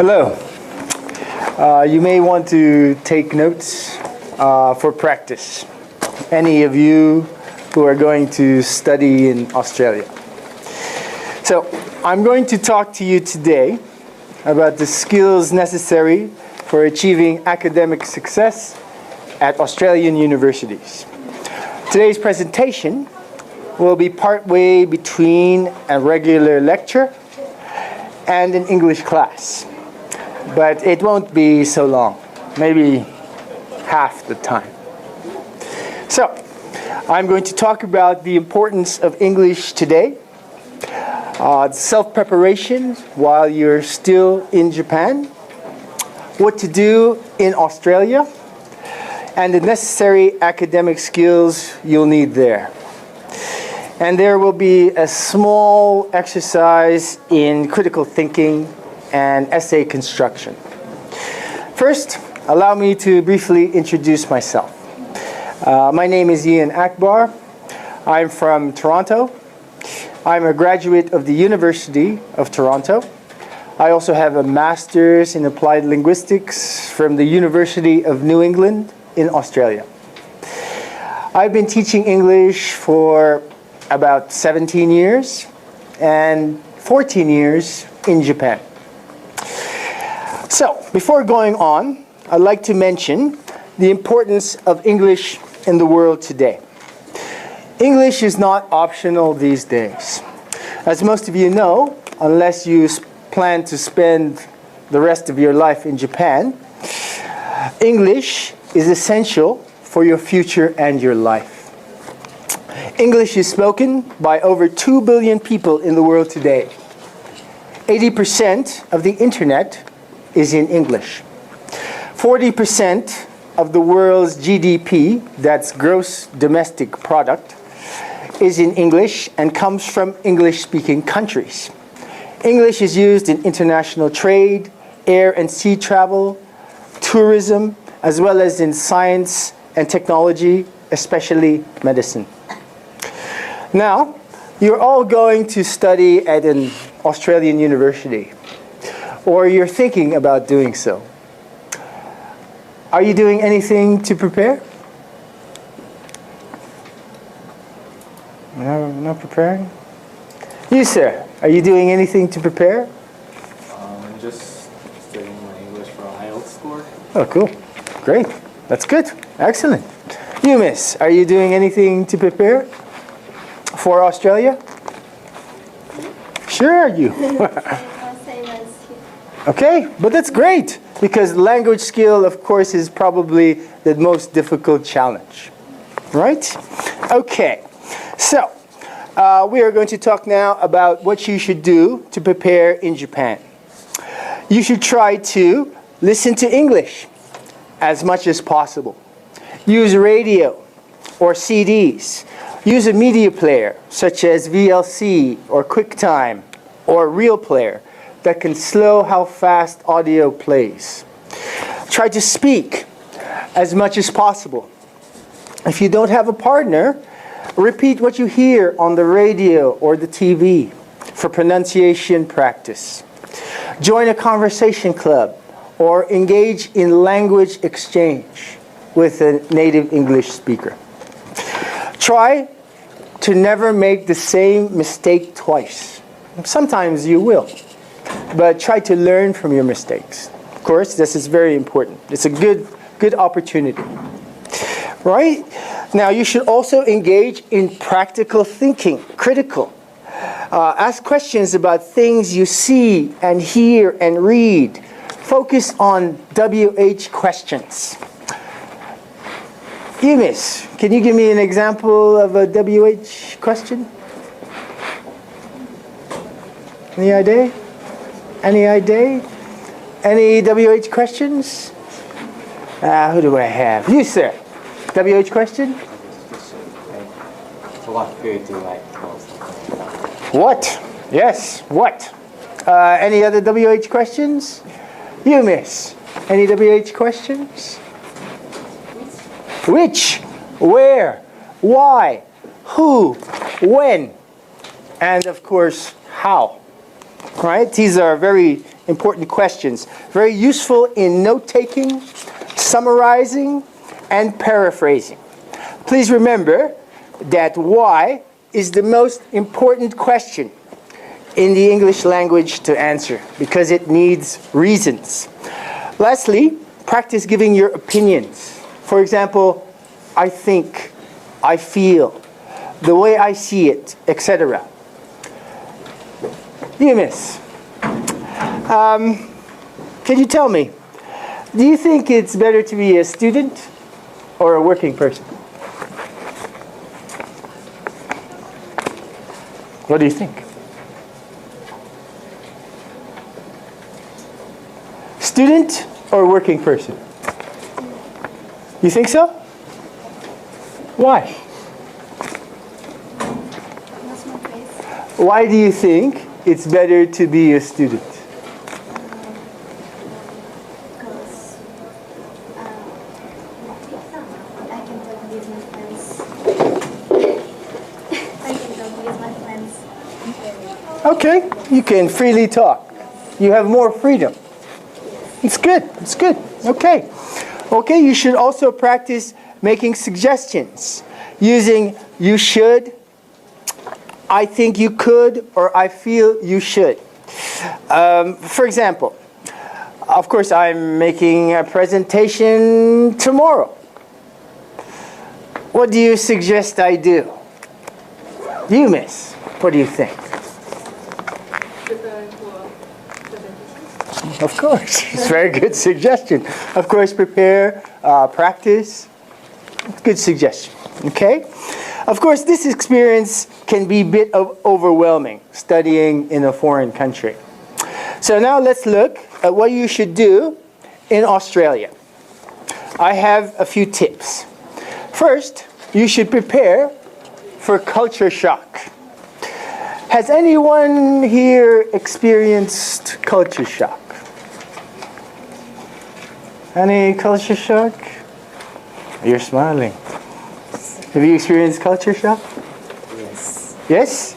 Hello. You may want to take notes for practice. Any of you who are going to study in Australia. So, I'm going to talk to you today about the skills necessary for achieving academic success at Australian universities. Today's presentation will be partway between a regular lecture and an English class. But it won't be so long, maybe half the time. So, I'm going to talk about the importance of English today, self-preparation while you're still in Japan, what to do in Australia, and the necessary academic skills you'll need there. And there will be a small exercise in critical thinking and essay construction. First, allow me to briefly introduce myself. My name is Ian Akbar. I'm from Toronto. I'm a graduate of the University of Toronto. I also have a master's in applied linguistics from the University of New England in Australia. I've been teaching English for about 17 years and 14 years in Japan. So, before going on, I'd like to mention the importance of English in the world today. English is not optional these days. As most of you know, unless you plan to spend the rest of your life in Japan, English is essential for your future and your life. English is spoken by over 2 billion people in the world today. 80% of the internet is in English. 40% of the world's GDP, that's gross domestic product, is in English and comes from English-speaking countries. English is used in international trade, air and sea travel, tourism, as well as in science and technology, especially medicine. Now, you're all going to study at an Australian university, or you're thinking about doing so. Are you doing anything to prepare? No, not preparing? You, sir, are you doing anything to prepare? I'm just studying my English for IELTS score. Oh, cool. Great. That's good. Excellent. You, miss, are you doing anything to prepare for Australia? Sure, you. Okay, but that's great, because language skill, of course, is probably the most difficult challenge. Right? Okay. So, we are going to talk now about what you should do to prepare in Japan. You should try to listen to English as much as possible. Use radio or CDs. Use a media player such as VLC or QuickTime or Real Player that can slow how fast audio plays. Try to speak as much as possible. If you don't have a partner, repeat what you hear on the radio or the TV for pronunciation practice. Join a conversation club or engage in language exchange with a native English speaker. Try to never make the same mistake twice. Sometimes you will, but try to learn from your mistakes. Of course, this is very important. It's a good opportunity. Right? Now, you should also engage in practical thinking, critical. Ask questions about things you see and hear and read. Focus on WH questions. You, miss, can you give me an example of a WH question? Any idea? Any idea? Any WH questions? Who do I have? You, sir. WH question? What food do you like most? What? Yes, what? Any other WH questions? You, miss. Any WH questions? Which? Where? Why? Who? When? And of course, how? Right? These are very important questions. Very useful in note-taking, summarizing, and paraphrasing. Please remember that why is the most important question in the English language to answer because it needs reasons. Lastly, practice giving your opinions. For example, I think, I feel, the way I see it, etc. You miss. Can you tell me, do you think it's better to be a student or a working person? What do you think? Student or working person? You think so? Why? Why do you think it's better to be a student? Because I can talk with my friends. I can talk with my friends. Okay, you can freely talk. You have more freedom. It's good, it's good. Okay. Okay, you should also practice making suggestions using you should, I think you could, or I feel you should. For example, of course I'm making a presentation tomorrow. What do you suggest I do? You, miss, what do you think? Preparing for presentation. Of course, it's a very good suggestion. Of course, prepare, practice. Good suggestion, okay? Of course, this experience can be a bit overwhelming, studying in a foreign country. So now let's look at what you should do in Australia. I have a few tips. First, you should prepare for culture shock. Has anyone here experienced culture shock? Any culture shock? You're smiling. Have you experienced culture shock? Yes. Yes?